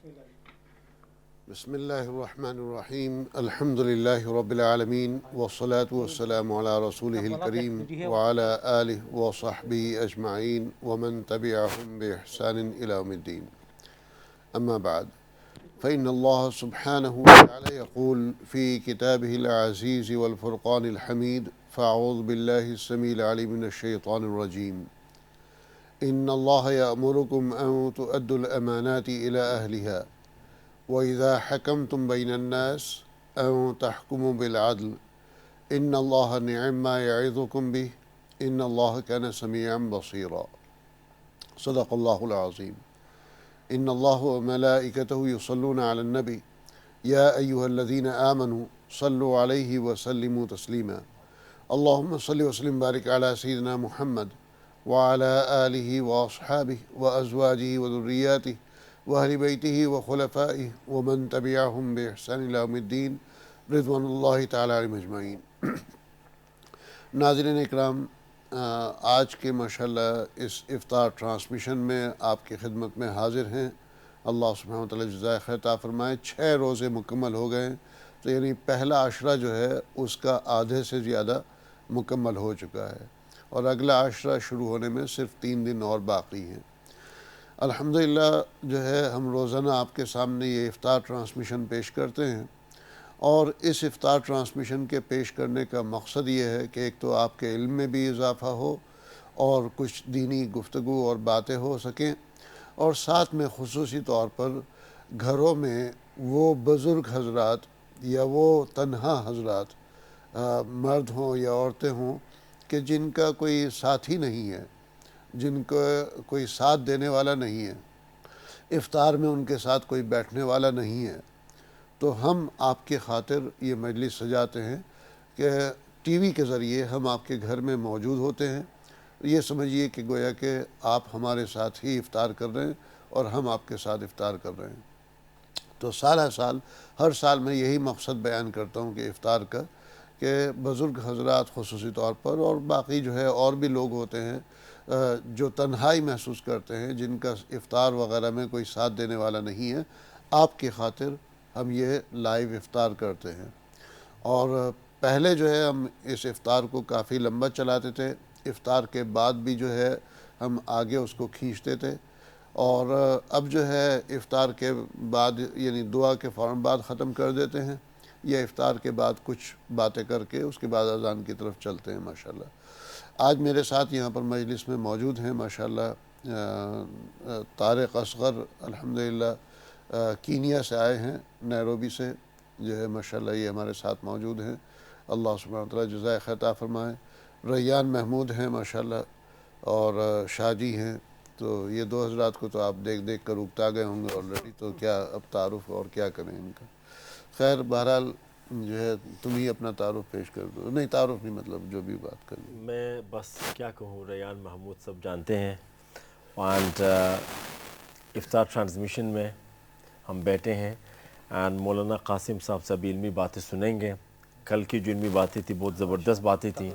بسم الله الرحمن الرحيم الحمد لله رب العالمين والصلاة والسلام على رسوله الكريم وعلى آله وصحبه أجمعين ومن تبعهم بإحسان إلى يوم الدين أما بعد فإن الله سبحانه وتعالى يقول في كتابه العزيز والفرقان الحميد فأعوذ بالله السميع العليم من الشيطان الرجيم إن الله يأمركم أن تؤدوا الأمانات إلى أهلها وإذا حكمتم بين الناس أن تحكموا بالعدل إن الله نعم ما يعظكم به إن الله كان سميعا بصيرا صدق الله العظيم إن الله وملائكته يصلون على النبي يا أيها الذين آمنوا صلوا عليه وسلموا تسليما اللهم صل وسلم بارك على سيدنا محمد وعلى آله وأصحابه وأزواجه وذرياته وأهل بيته وخلفائه ومن تبعهم بإحسان إلى يوم الدين رضوان اللہ تعالی علیہم اجمعین۔ ناظرین اکرام، آج کے ماشاءاللہ اس افطار ٹرانسمیشن میں آپ کی خدمت میں حاضر ہیں۔ اللہ سبحانہ و تعالی جزائے خیر عطا فرمائے۔ 6 روزے مکمل ہو گئے ہیں، تو یعنی پہلا عشرہ جو ہے اس کا آدھے سے زیادہ مکمل ہو چکا ہے، اور اگلا عشرہ شروع ہونے میں صرف 3 دن اور باقی ہیں۔ الحمدللہ جو ہے ہم روزانہ آپ کے سامنے یہ افطار ٹرانسمیشن پیش کرتے ہیں، اور اس افطار ٹرانسمیشن کے پیش کرنے کا مقصد یہ ہے کہ ایک تو آپ کے علم میں بھی اضافہ ہو اور کچھ دینی گفتگو اور باتیں ہو سکیں، اور ساتھ میں خصوصی طور پر گھروں میں وہ بزرگ حضرات یا وہ تنہا حضرات، مرد ہوں یا عورتیں ہوں، کہ جن کا کوئی ساتھی نہیں ہے، جن کو کوئی ساتھ دینے والا نہیں ہے، افطار میں ان کے ساتھ کوئی بیٹھنے والا نہیں ہے، تو ہم آپ کی خاطر یہ مجلس سجاتے ہیں کہ ٹی وی کے ذریعے ہم آپ کے گھر میں موجود ہوتے ہیں۔ یہ سمجھیے کہ گویا کہ آپ ہمارے ساتھ ہی افطار کر رہے ہیں اور ہم آپ کے ساتھ افطار کر رہے ہیں۔ تو سالہ سال ہر سال میں یہی مقصد بیان کرتا ہوں کہ افطار کا، کہ بزرگ حضرات خصوصی طور پر اور باقی جو ہے اور بھی لوگ ہوتے ہیں جو تنہائی محسوس کرتے ہیں، جن کا افطار وغیرہ میں کوئی ساتھ دینے والا نہیں ہے، آپ کی خاطر ہم یہ لائیو افطار کرتے ہیں۔ اور پہلے جو ہے ہم اس افطار کو کافی لمبا چلاتے تھے، افطار کے بعد بھی جو ہے ہم آگے اس کو کھینچتے تھے، اور اب جو ہے افطار کے بعد یعنی دعا کے فوراً بعد ختم کر دیتے ہیں، یا افطار کے بعد کچھ باتیں کر کے اس کے بعد اذان کی طرف چلتے ہیں ماشاءاللہ۔ آج میرے ساتھ یہاں پر مجلس میں موجود ہیں ماشاءاللہ طارق اصغر، الحمدللہ کینیا سے آئے ہیں، نیروبی سے جو ہے ماشاءاللہ یہ ہمارے ساتھ موجود ہیں۔ اللہ سبحانہ و تعالی جزائے خیر عطا فرمائے۔ ریان محمود ہیں ماشاءاللہ، اور شاہ جی ہیں۔ تو یہ 2 حضرات کو تو آپ دیکھ دیکھ کر اکتا گئے ہوں گے آلریڈی، تو کیا اب تعارف اور کیا کریں ان کا۔ خیر بہرحال جو ہے تم ہی اپنا تعارف پیش کر دو، نہیں تعارف نہیں مطلب جو بھی بات کرنی۔ میں بس کیا کہوں، ریان محمود سب جانتے ہیں، اینڈ افطار ٹرانسمیشن میں ہم بیٹھے ہیں، اینڈ مولانا قاسم صاحب سے بھی علمی باتیں سنیں گے۔ کل کی جو علمی باتیں تھیں بہت زبردست باتیں تھیں،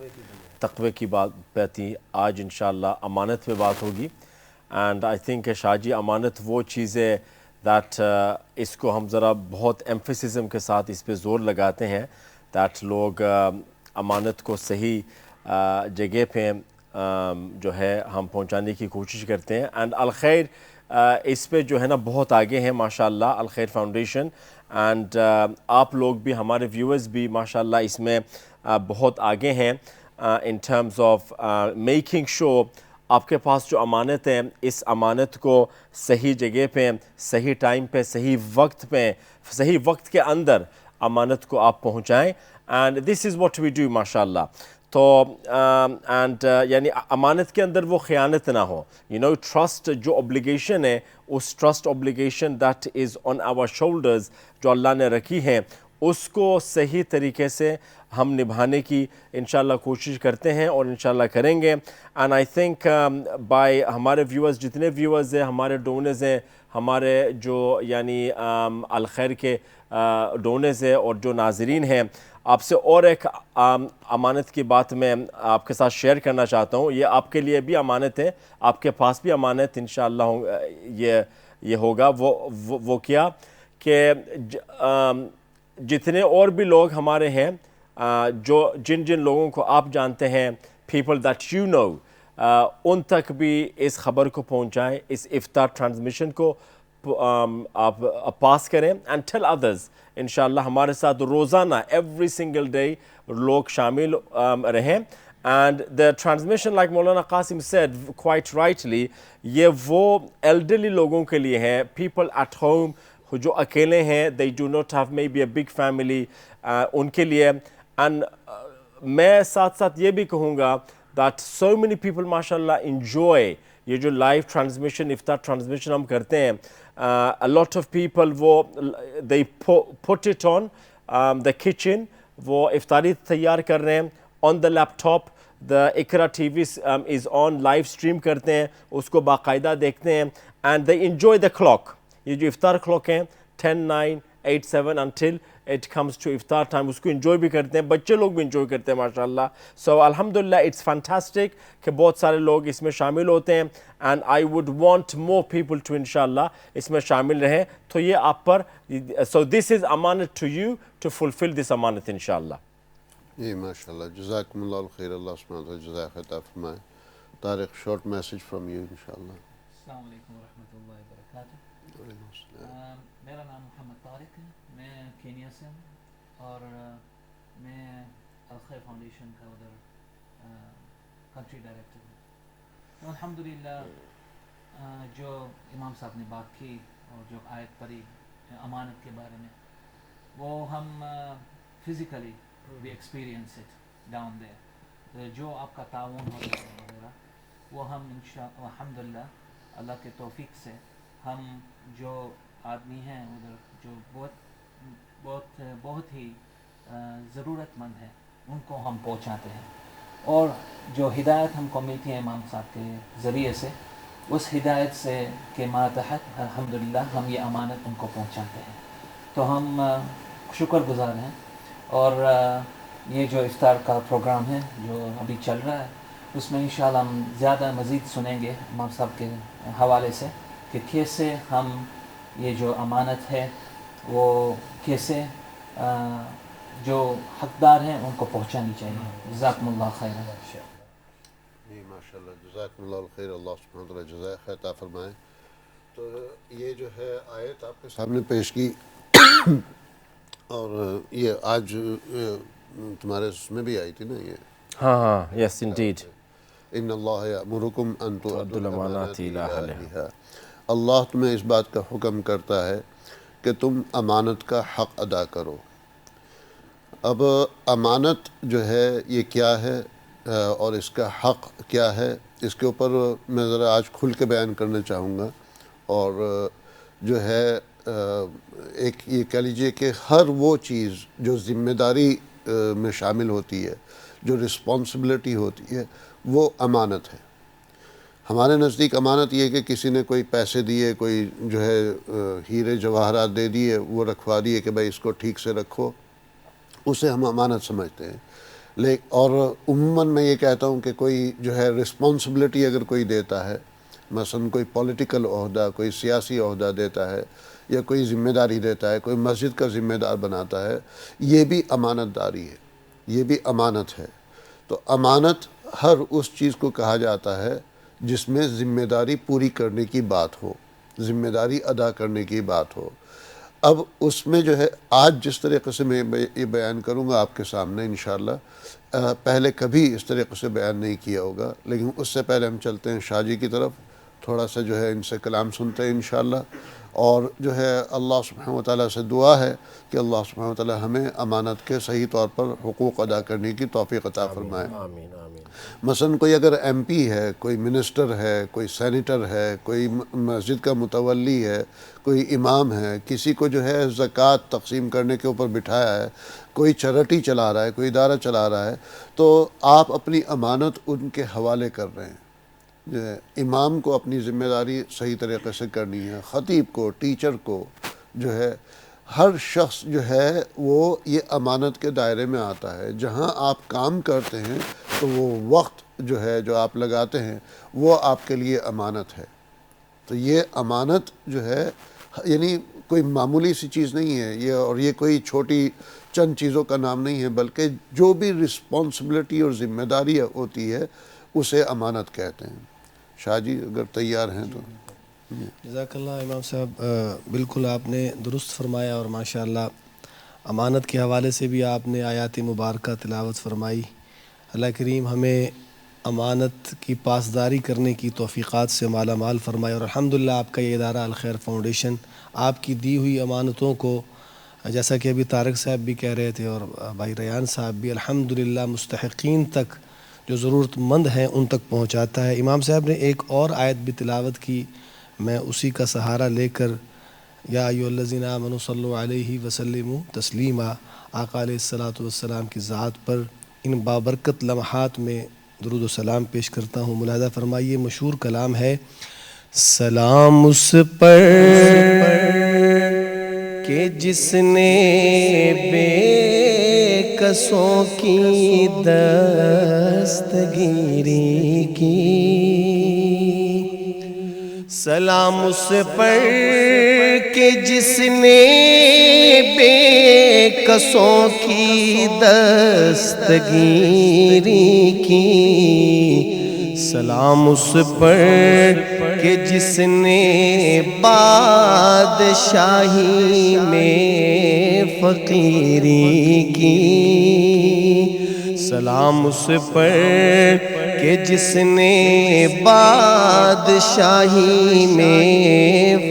تقوی کی بات تھی۔ آج انشاءاللہ امانت پہ بات ہوگی، اینڈ آئی تھنک کہ شاہ جی امانت وہ چیز ہے دیٹ اس کو ہم ذرا بہت ایمفیسزم کے ساتھ اس پہ زور لگاتے ہیں، دیٹ لوگ امانت کو صحیح جگہ پہ جو ہے ہم پہنچانے کی کوشش کرتے ہیں۔ اینڈ الخیر اس پہ جو ہے نا بہت آگے ہیں ماشاءاللہ، الخیر فاؤنڈیشن، اینڈ آپ لوگ بھی، ہمارے ویورز بھی ماشاءاللہ اس میں بہت آگے ہیں ان ٹرمز آف میکنگ شو آپ کے پاس جو امانت ہے، اس امانت کو صحیح جگہ پہ، صحیح ٹائم پہ، صحیح وقت کے اندر امانت کو آپ پہنچائیں، and this is what we do ماشاءاللہ۔ تو اینڈ یعنی امانت کے اندر وہ خیانت نہ ہو، ٹرسٹ جو obligation ہے، اس trust obligation that is on our shoulders جو اللہ نے رکھی ہے، اس کو صحیح طریقے سے ہم نبھانے کی انشاءاللہ کوشش کرتے ہیں اور انشاءاللہ کریں گے۔ اینڈ آئی تھنک بائی ہمارے ویورز، جتنے ویورز ہیں، ہمارے ڈونرز ہیں، ہمارے جو یعنی الخیر کے ڈونرز ہیں اور جو ناظرین ہیں، آپ سے اور ایک امانت کی بات میں آپ کے ساتھ شیئر کرنا چاہتا ہوں۔ یہ آپ کے لیے بھی امانت ہے، آپ کے پاس بھی امانت انشاءاللہ یہ یہ ہوگا وہ کیا کہ جتنے اور بھی لوگ ہمارے ہیں جن لوگوں کو آپ جانتے ہیں people that you know ان تک بھی اس خبر کو پہنچائیں, اس افطار ٹرانسمیشن کو آپ پاس کریں and tell others. انشاءاللہ ہمارے ساتھ روزانہ every single day لوگ شامل رہیں. And the transmission, like Maulana Qasim said quite rightly, یہ وہ elderly لوگوں کے لیے ہے, people at home جو اکیلے ہیں, they do not have maybe a big family, ان کے لیے. And میں ساتھ ساتھ یہ بھی کہوں گا that so many people ماشاءاللہ enjoy یہ جو لائیو ٹرانسمیشن افطار ٹرانسمیشن ہم کرتے ہیں. A lot of people وہ they put it on the kitchen, وہ افطاری تیار کر رہے ہیں on the laptop. The Iqra TV is on, live stream کرتے ہیں, اس کو باقاعدہ دیکھتے ہیں and they enjoy the clock. یہ جو افطار کلوک ہیں 10, 9, 8, 7 until it comes to افطار ٹائم, اس کو انجوائے بھی کرتے ہیں, بچے لوگ بھی انجوائے کرتے ہیں ماشاءاللہ. So الحمدللہ it's fantastic کہ بہت سارے لوگ اس میں شامل ہوتے ہیں and I would want more people to انشاءاللہ اس میں شامل رہیں. تو یہ آپ پر so this is امانت to you to fulfill this امانت انشاءاللہ. جی ماشاءاللہ, جزاکم اللہ الخیر, اللہ سبحانہ وتعالی جزائے خیر عطا فرمائے. Tariq, short message from you انشاءاللہ. السلام علیکم ورحمۃ اللہ وبرکاتہ. میرا نام محمد طارق ہے, میں کینیا سے ہوں اور میں الخیر فاؤنڈیشن کا ادھر کنٹری ڈائریکٹر ہوں. الحمدللہ جو امام صاحب نے بات کی اور جو آیت پڑھی امانت کے بارے میں, وہ ہم physically we experience it down there. جو آپ کا تعاون ہوتا ہے وغیرہ وہ ہم الحمدللہ اللہ کے توفیق سے ہم جو آدمی ہیں ادھر جو بہت ہی ضرورت مند ہیں ان کو ہم پہنچاتے ہیں, اور جو ہدایت ہم کو ملتی ہے امام صاحب کے ذریعے سے, اس ہدایت سے کے ماتحت الحمدللہ ہم یہ امانت ان کو پہنچاتے ہیں. تو ہم شکر گزار ہیں. اور یہ جو افطار کا پروگرام ہے جو ابھی چل رہا ہے اس میں انشاءاللہ ہم زیادہ مزید سنیں گے امام صاحب کے حوالے سے کہ کیسے ہم یہ جو امانت ہے وہ کیسے جو حقدار ہیں ان کو پہنچانی چاہیے. جزاکم اللہ خیر. جی ماشاءاللہ, جزاکم اللہ الخیر, اللہ سبحانہ وتعالی جزائے خیر عطا فرمائے. تو یہ جو ہے آیت آپ کے سامنے پیش کی اور یہ آج تمہارے اس میں بھی آئی تھی نا یہ. ہاں یس انڈیڈ. ان اللہ یأمرکم ان تؤدوا الامانات الامانات الی الی اہلہا. اہلہا. اللہ تمہیں اس بات کا حکم کرتا ہے کہ تم امانت کا حق ادا کرو. اب امانت جو ہے یہ کیا ہے اور اس کا حق کیا ہے, اس کے اوپر میں ذرا آج کھل کے بیان کرنا چاہوں گا. اور جو ہے ایک یہ کہہ لیجئے کہ ہر وہ چیز جو ذمہ داری میں شامل ہوتی ہے, جو رسپانسبلٹی ہوتی ہے, وہ امانت ہے. ہمارے نزدیک امانت یہ ہے کہ کسی نے کوئی پیسے دیے, کوئی جو ہے ہیرے جواہرات دے دیے, وہ رکھوا دیے کہ بھائی اس کو ٹھیک سے رکھو, اسے ہم امانت سمجھتے ہیں. اور عموماً میں یہ کہتا ہوں کہ کوئی جو ہے رسپانسبلٹی اگر کوئی دیتا ہے, مثلا کوئی پولیٹیکل عہدہ, کوئی سیاسی عہدہ دیتا ہے یا کوئی ذمہ داری دیتا ہے, کوئی مسجد کا ذمہ دار بناتا ہے, یہ بھی امانت داری ہے, یہ بھی امانت ہے. تو امانت ہر اس چیز کو کہا جاتا ہے جس میں ذمہ داری پوری کرنے کی بات ہو, ذمہ داری ادا کرنے کی بات ہو. اب اس میں جو ہے آج جس طریقے سے میں یہ بیان کروں گا آپ کے سامنے انشاءاللہ, پہلے کبھی اس طریقے سے بیان نہیں کیا ہوگا. لیکن اس سے پہلے ہم چلتے ہیں شاہ جی کی طرف, تھوڑا سا جو ہے ان سے کلام سنتے ہیں انشاءاللہ. اور جو ہے اللہ سبحانہ وتعالی سے دعا ہے کہ اللہ سبحانہ وتعالی ہمیں امانت کے صحیح طور پر حقوق ادا کرنے کی توفیق عطا فرمائے. آمین آمین. مثلا کوئی اگر ایم پی ہے, کوئی منسٹر ہے, کوئی سینیٹر ہے, کوئی مسجد کا متولی ہے, کوئی امام ہے, کسی کو جو ہے زکوٰۃ تقسیم کرنے کے اوپر بٹھایا ہے, کوئی چیریٹی چلا رہا ہے, کوئی ادارہ چلا رہا ہے, تو آپ اپنی امانت ان کے حوالے کر رہے ہیں. جو ہے امام کو اپنی ذمہ داری صحیح طریقے سے کرنی ہے, خطیب کو, ٹیچر کو, جو ہے ہر شخص جو ہے وہ یہ امانت کے دائرے میں آتا ہے. جہاں آپ کام کرتے ہیں تو وہ وقت جو ہے جو آپ لگاتے ہیں وہ آپ کے لیے امانت ہے. تو یہ امانت جو ہے یعنی کوئی معمولی سی چیز نہیں ہے یہ، اور یہ کوئی چھوٹی چند چیزوں کا نام نہیں ہے، بلکہ جو بھی رسپانسبلٹی اور ذمہ داری ہوتی ہے اسے امانت کہتے ہیں۔ شاہ جی اگر تیار ہیں تو۔ جزاک اللہ امام صاحب، بالکل آپ نے درست فرمایا، اور ماشاءاللہ امانت کے حوالے سے بھی آپ نے آیات مبارکہ تلاوت فرمائی۔ اللہ کریم ہمیں امانت کی پاسداری کرنے کی توفیقات سے مالا مال فرمائے، اور الحمدللہ آپ کا یہ ادارہ الخیر فاؤنڈیشن آپ کی دی ہوئی امانتوں کو، جیسا کہ ابھی طارق صاحب بھی کہہ رہے تھے اور بھائی ریان صاحب بھی، الحمدللہ مستحقین تک، جو ضرورت مند ہیں ان تک پہنچاتا ہے۔ امام صاحب نے ایک اور آیت بھی تلاوت کی، میں اسی کا سہارا لے کر، یا ایھا الذین آمنوا صلوا علیہ وسلموا تسلیما، آقا علیہ الصلوۃ والسلام کی ذات پر ان بابرکت لمحات میں درود و سلام پیش کرتا ہوں۔ ملاحظہ فرمائیے، مشہور کلام ہے، سلام اس پر کہ جس نے بے کسوں کی دستگیری کی، سلام اس پر کہ جس نے بے کسوں کی دستگیری کی، سلام اس پر کہ جس نے بادشاہی میں فقیری کی، سلام اس پر کہ جس نے بادشاہی میں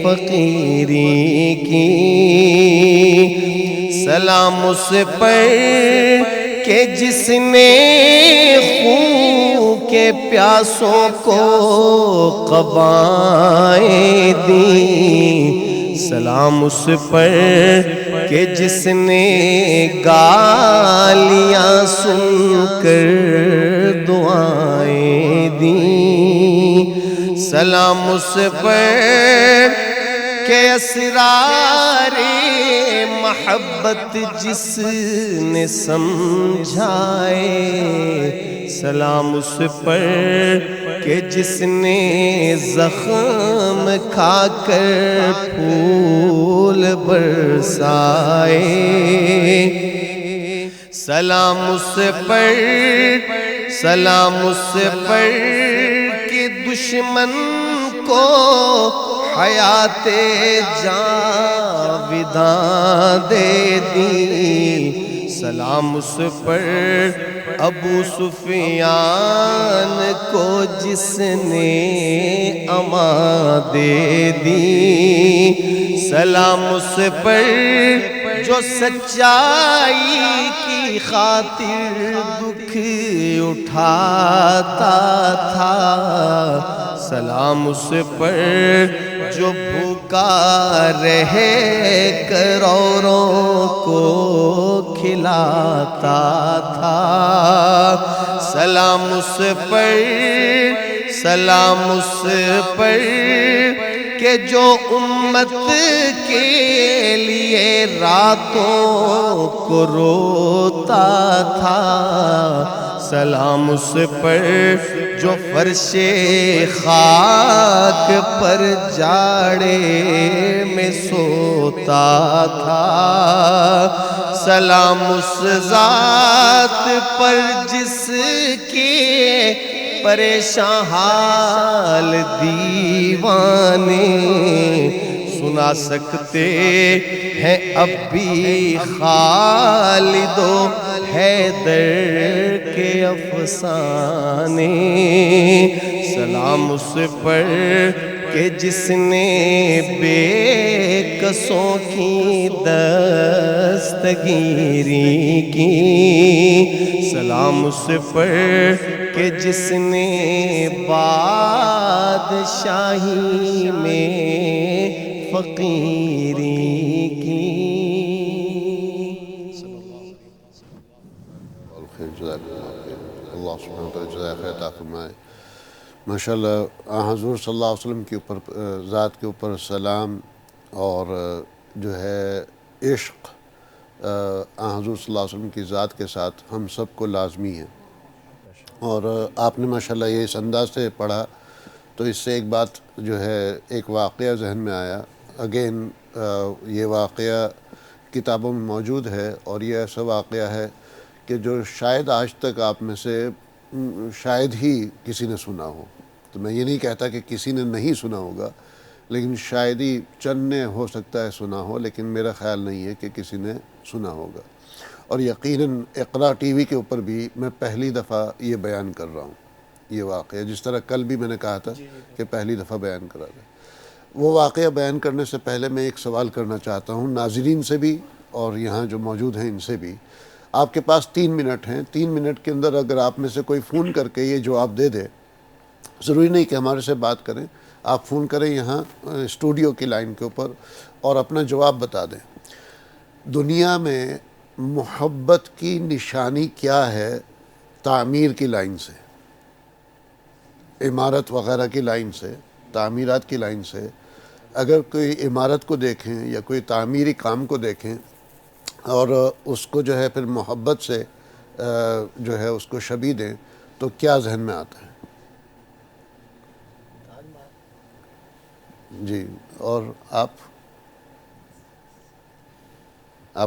فقیری کی، سلام اس پر کہ جس نے خون کے پیاسوں کو قبائیں دیں، سلام اس پر کہ جس نے گالیاں سن کر دعائیں دیں، سلام اس پر کہ اسرار محبت جس نے سمجھائے، سلام اس پر کہ جس نے زخم کھا کر پھول برسائے، سلام اس پر، سلام اس پر کہ دشمن کو حیات جاوداں دے دی، سلام اس پر ابو سفیان کو جس نے امان دے دی، سلام اس پر جو سچائی کی خاطر دکھ اٹھاتا تھا، سلام اس پر جو بھوکا رہ کر اوروں کو کھلاتا تھا، سلام اس پر، سلام اس پر کہ جو امت کے لیے راتوں کو روتا تھا، سلام اس پر جو فرش خاک پر جاڑے میں سوتا تھا، سلام اس ذات پر جس کے پریشان حال دیوانے سنا سکتے ہیں اب بھی خالد و حیدر کے افسانے، سلام اس پر کہ جس نے بے کسوں کی دستگیری کی، سلام اس پر کہ جس نے بادشاہی میں فقیری کی۔ اللہ سبحانہ وتعالی جزائے خیر عطا فرمائے۔ ماشاءاللہ حضور صلی اللہ علیہ وسلم کے اوپر، ذات کے اوپر سلام اور جو ہے عشق حضور صلی اللہ علیہ وسلم کی ذات کے ساتھ ہم سب کو لازمی ہے، اور آپ نے ماشاءاللہ یہ اس انداز سے پڑھا تو اس سے ایک بات جو ہے ایک واقعہ ذہن میں آیا. اگین یہ واقعہ کتابوں میں موجود ہے اور یہ ایسا واقعہ ہے کہ جو شاید آج تک آپ میں سے شاید ہی کسی نے سنا ہو. تو میں یہ نہیں کہتا کہ کسی نے نہیں سنا ہوگا، لیکن شاید ہی چند نے ہو سکتا ہے سنا ہو، لیکن میرا خیال نہیں ہے کہ کسی نے سنا ہوگا. اور یقیناً اقرا ٹی وی کے اوپر بھی میں پہلی دفعہ یہ بیان کر رہا ہوں یہ واقعہ، جس طرح کل بھی میں نے کہا تھا کہ پہلی دفعہ بیان کرا تھا. وہ واقعہ بیان کرنے سے پہلے میں ایک سوال کرنا چاہتا ہوں ناظرین سے بھی اور یہاں جو موجود ہیں ان سے بھی. آپ کے پاس 3 منٹ ہیں، 3 منٹ کے اندر اگر آپ میں سے کوئی فون کر کے یہ جواب دے دے، ضروری نہیں کہ ہمارے سے بات کریں، آپ فون کریں یہاں اسٹوڈیو کی لائن کے اوپر اور اپنا جواب بتا دیں. دنیا میں محبت کی نشانی کیا ہے تعمیر کی لائن سے، عمارت وغیرہ کی لائن سے، تعمیرات کی لائن سے؟ اگر کوئی عمارت کو دیکھیں یا کوئی تعمیری کام کو دیکھیں اور اس کو جو ہے پھر محبت سے جو ہے اس کو شبیہ دیں تو کیا ذہن میں آتا ہے؟ جی، اور آپ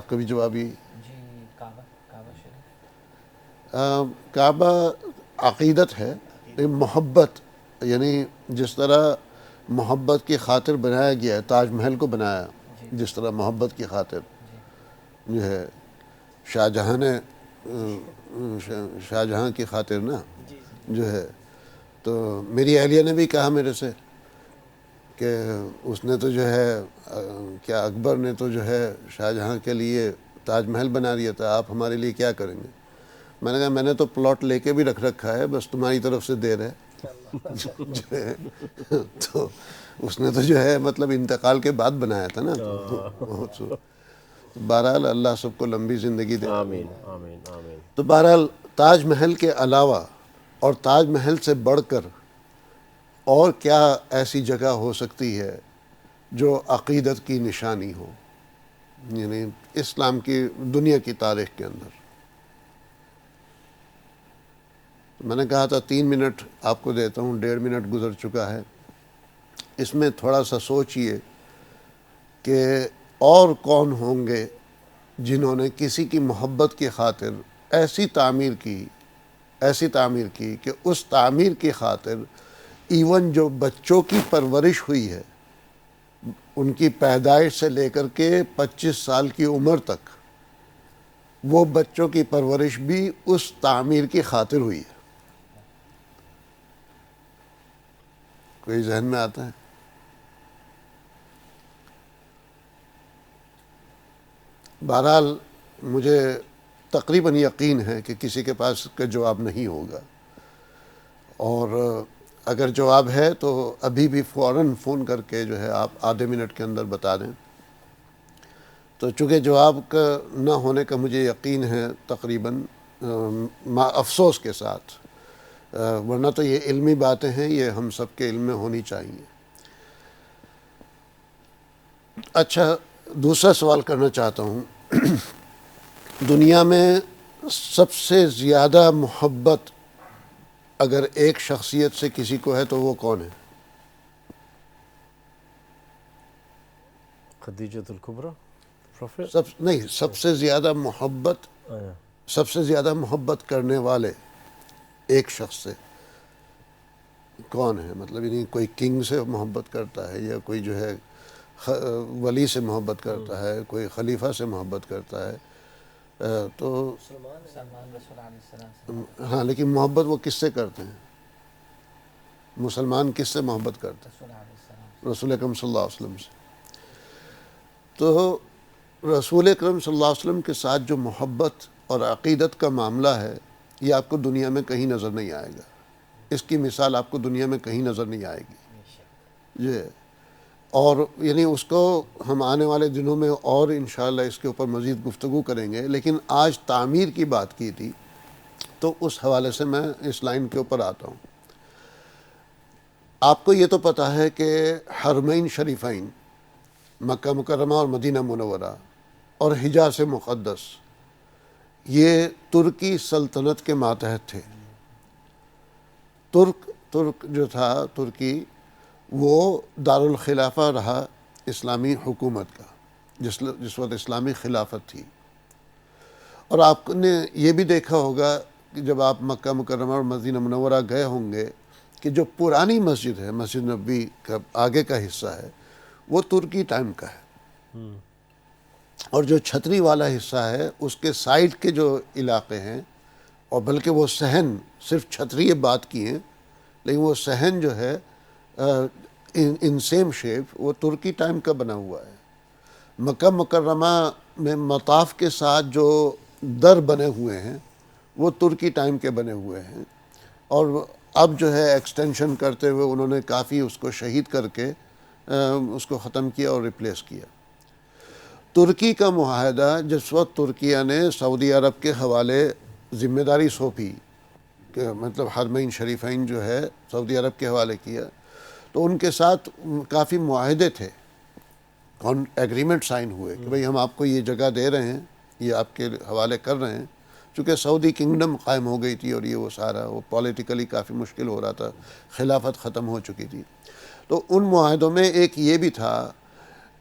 کا بھی جواب یہ؟ جی کعبہ شریف. کعبہ عقیدت ہے، محبت یعنی جس طرح محبت کی خاطر بنایا گیا ہے، تاج محل کو بنایا جس طرح محبت کی خاطر جو ہے شاہ جہاں نے شاہ جہاں کی خاطر نا جو ہے. تو میری اہلیہ نے بھی کہا میرے سے کہ اس نے تو جو ہے کیا اکبر نے تو جو ہے شاہ جہاں کے لیے تاج محل بنا دیا تھا، آپ ہمارے لیے کیا کریں گے؟ میں نے کہا میں نے تو پلاٹ لے کے بھی رکھ رکھا ہے، بس تمہاری طرف سے دیر ہے. جو ہے تو اس نے تو جو ہے مطلب انتقال کے بعد بنایا تھا نا. تو بہرحال اللہ سب کو لمبی زندگی دے. آمین آمین آمین. تو بہرحال تاج محل کے علاوہ اور تاج محل سے بڑھ کر اور کیا ایسی جگہ ہو سکتی ہے جو عقیدت کی نشانی ہو، یعنی اسلام کی دنیا کی تاریخ کے اندر؟ میں نے کہا تھا 3 منٹ آپ کو دیتا ہوں، 1.5 منٹ گزر چکا ہے. اس میں تھوڑا سا سوچئے کہ اور کون ہوں گے جنہوں نے کسی کی محبت کی خاطر ایسی تعمیر کی کہ اس تعمیر کی خاطر ایون جو بچوں کی پرورش ہوئی ہے، ان کی پیدائش سے لے کر کے 25 سال کی عمر تک، وہ بچوں کی پرورش بھی اس تعمیر کی خاطر ہوئی ہے. کوئی ذہن میں آتا ہے؟ بہرحال مجھے تقریباً یقین ہے کہ کسی کے پاس کا جواب نہیں ہوگا، اور اگر جواب ہے تو ابھی بھی فوراً فون کر کے جو ہے آپ آدھے منٹ کے اندر بتا دیں. تو چونکہ جواب کا نہ ہونے کا مجھے یقین ہے تقریباً افسوس کے ساتھ، ورنہ تو یہ علمی باتیں ہیں، یہ ہم سب کے علم میں ہونی چاہیے. اچھا، دوسرا سوال کرنا چاہتا ہوں. دنیا میں سب سے زیادہ محبت اگر ایک شخصیت سے کسی کو ہے تو وہ کون ہے؟ خدیجۃ الکبریٰ پروفیٹ. سب سے زیادہ محبت، سب سے زیادہ محبت کرنے والے ایک شخص سے کون ہے؟ مطلب یعنی کوئی کنگ سے محبت کرتا ہے، یا کوئی جو ہے ولی سے محبت کرتا ہے، کوئی خلیفہ سے محبت کرتا ہے. تو سلمان رسول علیہ السلام. ہاں، لیکن محبت وہ کس سے کرتے ہیں؟ مسلمان کس سے محبت کرتا ہے؟ رسول علیہ السلام. رسول اکرم صلی اللہ علیہ وسلم سے. تو رسول اکرم صلی اللہ علیہ وسلم کے ساتھ جو محبت اور عقیدت کا معاملہ ہے، یہ آپ کو دنیا میں کہیں نظر نہیں آئے گا. اس کی مثال آپ کو دنیا میں کہیں نظر نہیں آئے گی. یہ اور یعنی اس کو ہم آنے والے دنوں میں اور انشاءاللہ اس کے اوپر مزید گفتگو کریں گے، لیکن آج تعمیر کی بات کی تھی تو اس حوالے سے میں اس لائن کے اوپر آتا ہوں. آپ کو یہ تو پتہ ہے کہ حرمین شریفین، مکہ مکرمہ اور مدینہ منورہ اور حجاز مقدس، یہ ترکی سلطنت کے ماتحت تھے. ترک ترک جو تھا ترکی وہ دارالخلافہ رہا اسلامی حکومت کا، جس وقت اسلامی خلافت تھی۔ اور آپ نے یہ بھی دیکھا ہوگا کہ جب آپ مکہ مکرمہ اور مدینہ منورہ گئے ہوں گے کہ جو پرانی مسجد ہے، مسجد نبوی کا آگے کا حصہ ہے، وہ ترکی ٹائم کا ہے، اور جو چھتری والا حصہ ہے اس کے سائڈ کے جو علاقے ہیں، اور بلکہ وہ صحن صرف چھتری بات کی ہیں، لیکن وہ صحن جو ہے ان سیم شیپ وہ ترکی ٹائم کا بنا ہوا ہے۔ مکہ مکرمہ میں مطاف کے ساتھ جو در بنے ہوئے ہیں وہ ترکی ٹائم کے بنے ہوئے ہیں، اور اب جو ہے ایکسٹینشن کرتے ہوئے انہوں نے کافی اس کو شہید کر کے اس کو ختم کیا اور ریپلیس کیا۔ ترکی کا معاہدہ جس وقت ترکیہ نے سعودی عرب کے حوالے ذمہ داری سونپی کہ مطلب حرمین شریفین جو ہے سعودی عرب کے حوالے کیا، تو ان کے ساتھ کافی معاہدے تھے، ایگریمنٹ سائن ہوئے کہ بھئی ہم آپ کو یہ جگہ دے رہے ہیں، یہ آپ کے حوالے کر رہے ہیں، چونکہ سعودی کنگڈم قائم ہو گئی تھی اور یہ وہ سارا وہ پولیٹیکلی کافی مشکل ہو رہا تھا، خلافت ختم ہو چکی تھی۔ تو ان معاہدوں میں ایک یہ بھی تھا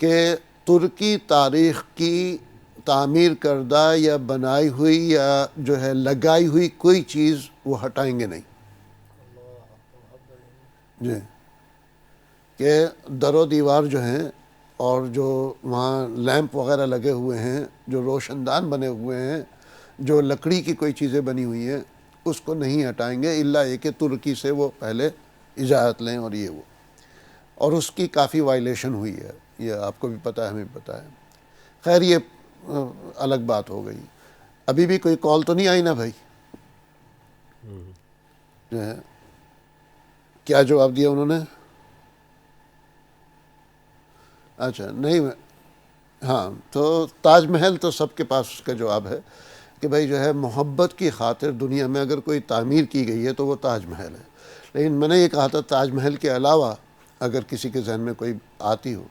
کہ ترکی تاریخ کی تعمیر کردہ یا بنائی ہوئی یا جو ہے لگائی ہوئی کوئی چیز وہ ہٹائیں گے نہیں، جی، کہ در و دیوار جو ہیں اور جو وہاں لیمپ وغیرہ لگے ہوئے ہیں، جو روشن دان بنے ہوئے ہیں، جو لکڑی کی کوئی چیزیں بنی ہوئی ہیں، اس کو نہیں ہٹائیں گے الا یہ کہ ترکی سے وہ پہلے اجازت لیں، اور یہ وہ، اور اس کی کافی وائلیشن ہوئی ہے، یہ آپ کو بھی پتہ ہے، ہمیں بھی پتہ ہے۔ خیر یہ الگ بات ہو گئی۔ ابھی بھی کوئی کال تو نہیں آئی نا بھائی؟ جو ہے کیا جواب دیا انہوں نے؟ اچھا نہیں، ہاں، تو تاج محل تو سب کے پاس اس کا جواب ہے کہ بھائی جو ہے محبت کی خاطر دنیا میں اگر کوئی تعمیر کی گئی ہے تو وہ تاج محل ہے۔ لیکن میں نے یہ کہا تھا تاج محل کے علاوہ اگر کسی کے ذہن میں کوئی آتی ہو،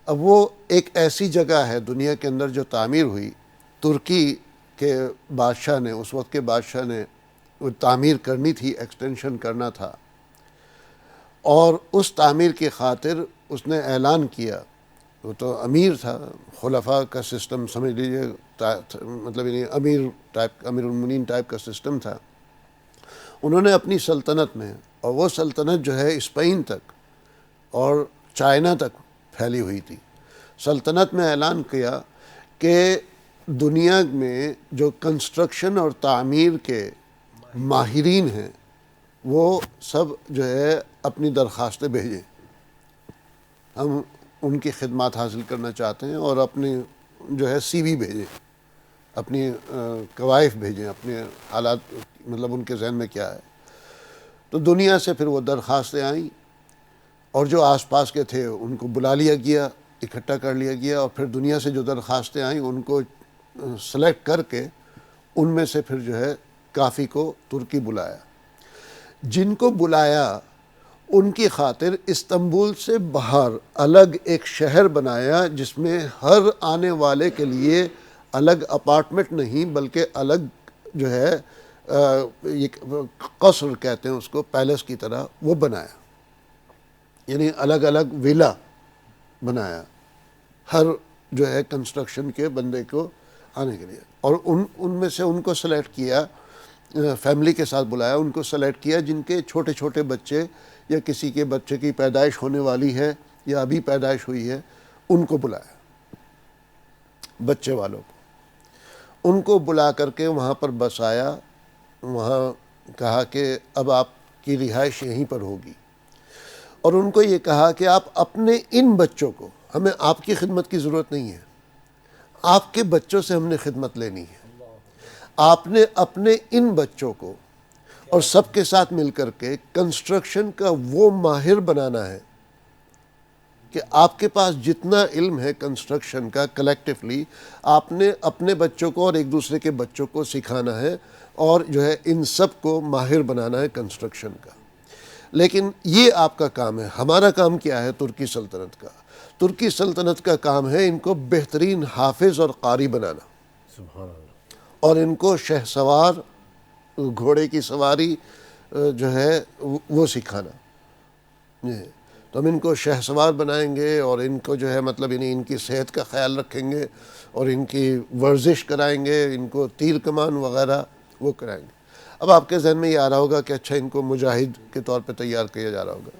اب وہ ایک ایسی جگہ ہے دنیا کے اندر جو تعمیر ہوئی، ترکی کے بادشاہ نے، اس وقت کے بادشاہ نے وہ تعمیر کرنی تھی، ایکسٹینشن کرنا تھا، اور اس تعمیر کی خاطر اس نے اعلان کیا، وہ تو امیر تھا، خلفاء کا سسٹم سمجھ لیجیے، مطلب یعنی امیر المؤمنین ٹائپ کا سسٹم تھا۔ انہوں نے اپنی سلطنت میں، اور وہ سلطنت جو ہے اسپین تک اور چائنا تک پھیلی ہوئی تھی، سلطنت میں اعلان کیا کہ دنیا میں جو کنسٹرکشن اور تعمیر کے ماہرین ہیں وہ سب جو ہے اپنی درخواستیں بھیجیں، ہم ان کی خدمات حاصل کرنا چاہتے ہیں، اور اپنی جو ہے سی وی بھیجیں، اپنی کوائف بھیجیں، اپنے حالات مطلب ان کے ذہن میں کیا ہے۔ تو دنیا سے پھر وہ درخواستیں آئیں، اور جو آس پاس کے تھے ان کو بلا لیا گیا، اکٹھا کر لیا گیا، اور پھر دنیا سے جو درخواستیں آئیں ان کو سلیکٹ کر کے ان میں سے پھر جو ہے کافی کو ترکی بلایا۔ جن کو بلایا ان کی خاطر استنبول سے باہر الگ ایک شہر بنایا، جس میں ہر آنے والے کے لیے الگ اپارٹمنٹ نہیں بلکہ الگ جو ہے یہ قصر کہتے ہیں اس کو، پیلس کی طرح وہ بنایا، یعنی الگ الگ ویلا بنایا ہر جو ہے کنسٹرکشن کے بندے کو آنے کے لیے، اور ان میں سے ان کو سلیکٹ کیا، فیملی کے ساتھ بلایا، ان کو سلیکٹ کیا جن کے چھوٹے چھوٹے بچے یا کسی کے بچے کی پیدائش ہونے والی ہے یا ابھی پیدائش ہوئی ہے، ان کو بلایا، بچے والوں کو، ان کو بلا کر کے وہاں پر بسایا، وہاں کہا کہ اب آپ کی رہائش یہیں پر ہوگی، اور ان کو یہ کہا کہ آپ اپنے ان بچوں کو، ہمیں آپ کی خدمت کی ضرورت نہیں ہے، آپ کے بچوں سے ہم نے خدمت لینی ہے، آپ نے اپنے ان بچوں کو اور سب کے ساتھ مل کر کے کنسٹرکشن کا وہ ماہر بنانا ہے کہ آپ کے پاس جتنا علم ہے کنسٹرکشن کا کلیکٹیولی، آپ نے اپنے بچوں کو اور ایک دوسرے کے بچوں کو سکھانا ہے، اور جو ہے ان سب کو ماہر بنانا ہے کنسٹرکشن کا۔ لیکن یہ آپ کا کام ہے، ہمارا کام کیا ہے؟ ترکی سلطنت کا، ترکی سلطنت کا کام ہے ان کو بہترین حافظ اور قاری بنانا، سبحان اللہ، اور ان کو شہ سوار، گھوڑے کی سواری، جو ہے وہ سکھانا. تو ہم ان کو شہسوار بنائیں گے اور ان کو جو ہے مطلب ان کی صحت کا خیال رکھیں گے اور ان کی ورزش کرائیں گے, ان کو تیر کمان وغیرہ وہ کرائیں گے. اب آپ کے ذہن میں یہ آ رہا ہوگا کہ اچھا ان کو مجاہد کے طور پہ تیار کیا جا رہا ہوگا.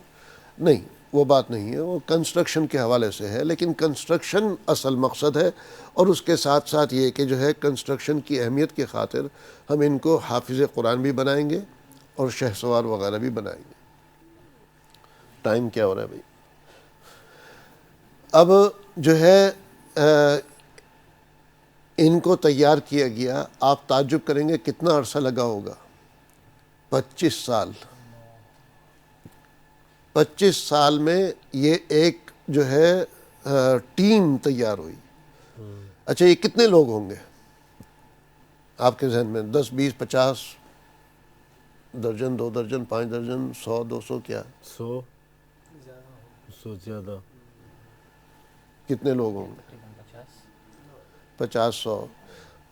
نہیں, وہ بات نہیں ہے, وہ کنسٹرکشن کے حوالے سے ہے, لیکن کنسٹرکشن اصل مقصد ہے. اور اس کے ساتھ ساتھ یہ کہ جو ہے کنسٹرکشن کی اہمیت کی خاطر ہم ان کو حافظ قرآن بھی بنائیں گے اور شہسوار وغیرہ بھی بنائیں گے. ٹائم کیا ہو رہا ہے بھائی؟ اب جو ہے ان کو تیار کیا گیا. آپ تعجب کریں گے کتنا عرصہ لگا ہوگا. 25 سال. 25 سال میں یہ ایک جو ہے ٹیم تیار ہوئی. اچھا, یہ کتنے لوگ ہوں گے آپ کے ذہن میں؟ 10 20 50 درجن, 2 درجن, 5 درجن, 100 200 کیا 100 زیادہ. کتنے لوگ ہوں گے؟ 50 50 100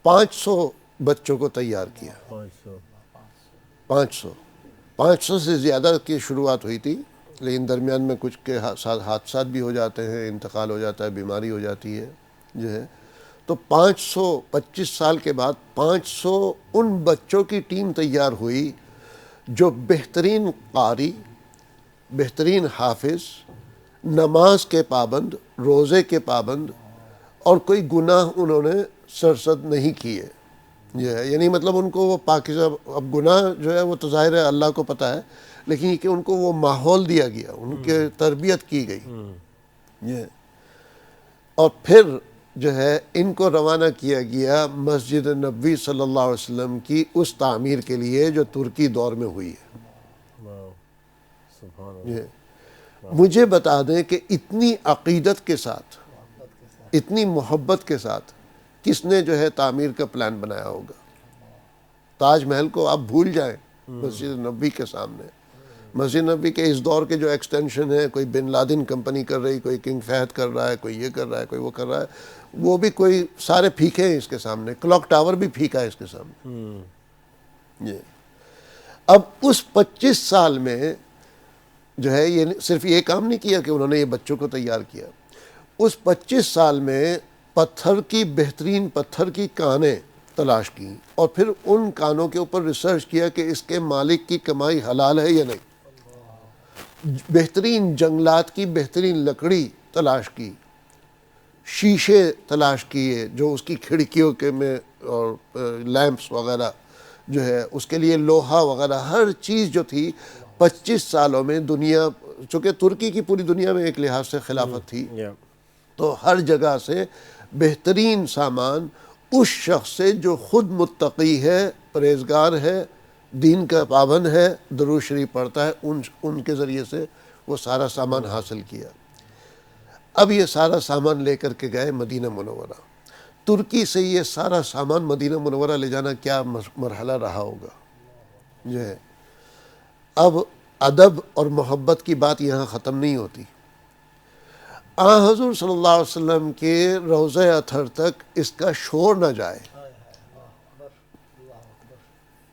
500 بچوں کو تیار کیا. 500 سے زیادہ کی شروعات ہوئی تھی, لیکن درمیان میں کچھ کے حادثات بھی ہو جاتے ہیں, انتقال ہو جاتا ہے, بیماری ہو جاتی ہے جو ہے. تو 25 سال کے بعد 500 ان بچوں کی ٹیم تیار ہوئی جو بہترین قاری, بہترین حافظ, نماز کے پابند, روزے کے پابند, اور کوئی گناہ انہوں نے سرزد نہیں کیے. یہ ہے یعنی مطلب ان کو وہ پاکیزہ, اب گناہ جو ہے وہ تو ظاہر ہے اللہ کو پتہ ہے, لیکن یہ کہ ان کو وہ ماحول دیا گیا, ان کے تربیت کی گئی. یہ اور پھر جو ہے ان کو روانہ کیا گیا مسجد نبوی صلی اللہ علیہ وسلم کی اس تعمیر کے لیے جو ترکی دور میں ہوئی ہے. یہ مجھے بتا دیں کہ اتنی عقیدت کے ساتھ, اتنی محبت کے ساتھ کس نے جو ہے تعمیر کا پلان بنایا ہوگا. تاج محل کو آپ بھول جائیں مسجد نبوی کے سامنے. مسجد نبوی کے اس دور کے جو ایکسٹینشن ہے, کوئی بن لادن کمپنی کر رہی, کوئی کنگ فہد کر رہا ہے, کوئی یہ کر رہا ہے, کوئی وہ کر رہا ہے, وہ بھی کوئی سارے پھیکے ہیں اس کے سامنے. کلاک ٹاور بھی پھیکا ہے اس کے سامنے. یہ اب اس 25 سال میں جو ہے یہ صرف یہ کام نہیں کیا کہ انہوں نے یہ بچوں کو تیار کیا. اس 25 سال میں پتھر کی بہترین پتھر کی کانیں تلاش کی اور پھر ان کانوں کے اوپر ریسرچ کیا کہ اس کے مالک کی کمائی حلال ہے یا نہیں. بہترین جنگلات کی بہترین لکڑی تلاش کی, شیشے تلاش کیے جو اس کی کھڑکیوں کے میں, اور لیمپس وغیرہ جو ہے اس کے لیے لوہا وغیرہ, ہر چیز جو تھی 25 سالوں میں. دنیا چونکہ ترکی کی پوری دنیا میں ایک لحاظ سے خلافت تھی, تو ہر جگہ سے بہترین سامان اس شخص سے جو خود متقی ہے, پرہیزگار ہے, دین کا پابند ہے, درود شریف پڑھتا ہے, ان کے ذریعے سے وہ سارا سامان حاصل کیا. اب یہ سارا سامان لے کر کے گئے مدینہ منورہ. ترکی سے یہ سارا سامان مدینہ منورہ لے جانا کیا مرحلہ رہا ہوگا. جو ہے اب ادب اور محبت کی بات یہاں ختم نہیں ہوتی. حضور صلی اللہ علیہ وسلم کے روضہ اطہر تک اس کا شور نہ جائے.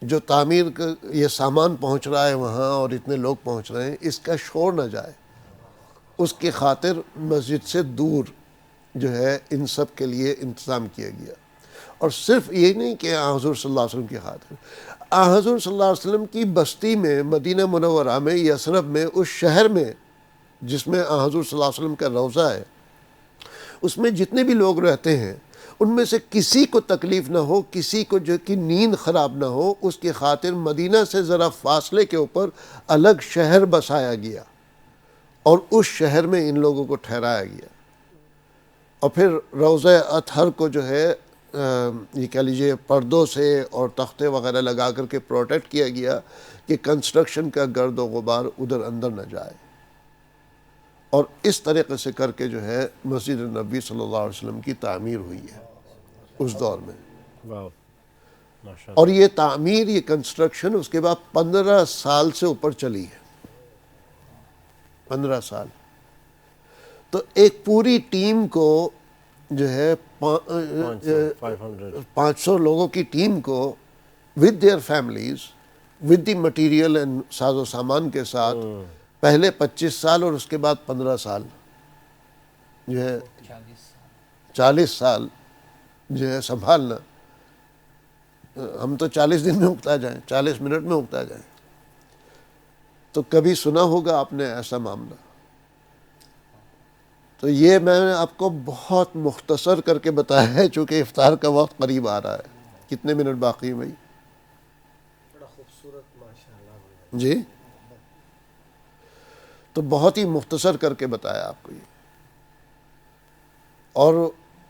جو تعمیر کا یہ سامان پہنچ رہا ہے وہاں اور اتنے لوگ پہنچ رہے ہیں, اس کا شور نہ جائے, اس کی خاطر مسجد سے دور جو ہے ان سب کے لیے انتظام کیا گیا. اور صرف یہ نہیں کہ حضور صلی اللہ علیہ وسلم کی خاطر, حضور صلی اللہ علیہ وسلم کی بستی میں, مدینہ منورہ میں, یثرب میں, اس شہر میں جس میں حضور صلی اللہ علیہ وسلم کا روضہ ہے, اس میں جتنے بھی لوگ رہتے ہیں ان میں سے کسی کو تکلیف نہ ہو, کسی کو جو کہ نیند خراب نہ ہو, اس کی خاطر مدینہ سے ذرا فاصلے کے اوپر الگ شہر بسایا گیا اور اس شہر میں ان لوگوں کو ٹھہرایا گیا. اور پھر روضہ اطہر کو جو ہے یہ کہہ لیجیے پردوں سے اور تختے وغیرہ لگا کر کے پروٹیکٹ کیا گیا کہ کنسٹرکشن کا گرد و غبار ادھر اندر نہ جائے. اور اس طریقے سے کر کے جو ہے مسجد نبوی صلی اللہ علیہ وسلم کی تعمیر ہوئی ہے اس دور میں. اور یہ تعمیر, یہ کنسٹرکشن اس کے بعد 15 سال سے اوپر چلی ہے. 15 سال. تو ایک پوری ٹیم کو جو ہے 500 لوگوں کی ٹیم کو with their families with the material and ساز و سامان کے ساتھ پہلے 25 سال اور اس کے بعد 15 سال جو ہے 40 سال جو ہے سنبھالنا. ہم تو 40 دن میں اگتا جائیں، 40 منٹ میں اگتا جائیں. تو کبھی سنا ہوگا آپ نے ایسا معاملہ؟ تو یہ میں نے آپ کو بہت مختصر کر کے بتایا ہے، چونکہ افطار کا وقت قریب آ رہا ہے. کتنے منٹ باقی ہیں بھائی؟ بڑا خوبصورت ماشاءاللہ. جی تو بہت ہی مختصر کر کے بتایا آپ کو یہ. اور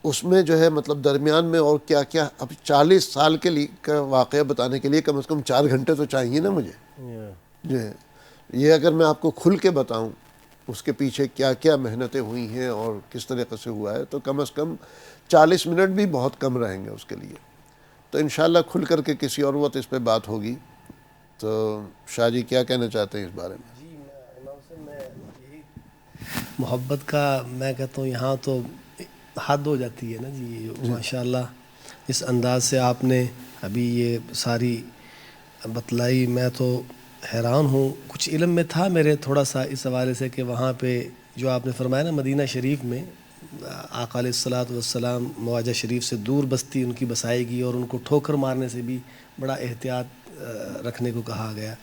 اس میں جو ہے مطلب درمیان میں اور کیا کیا، اب 40 سال کے لیے کا واقعہ بتانے کے لیے کم از کم 4 گھنٹے تو چاہیے نا مجھے. جو ہے یہ اگر میں آپ کو کھل کے بتاؤں اس کے پیچھے کیا کیا محنتیں ہوئی ہیں اور کس طریقے سے ہوا ہے، تو کم از کم 40 منٹ بھی بہت کم رہیں گے اس کے لیے. تو انشاءاللہ کھل کر کے کسی اور وقت اس پہ بات ہوگی. تو شاہ جی کیا کہنا چاہتے ہیں اس بارے میں؟ جی امام صاحب میں یہی محبت کا میں کہتا ہوں یہاں تو حد ہو جاتی ہے نا جی. ماشاءاللہ اس انداز سے آپ نے ابھی یہ ساری بتلائی، میں تو حیران ہوں. کچھ علم میں تھا میرے تھوڑا سا اس حوالے سے کہ وہاں پہ جو آپ نے فرمایا نا مدینہ شریف میں آقا علیہ الصلاۃ والسلام مواجہ شریف سے دور بستی ان کی بسائی گئی اور ان کو ٹھوکر مارنے سے بھی بڑا احتیاط رکھنے کو کہا گیا.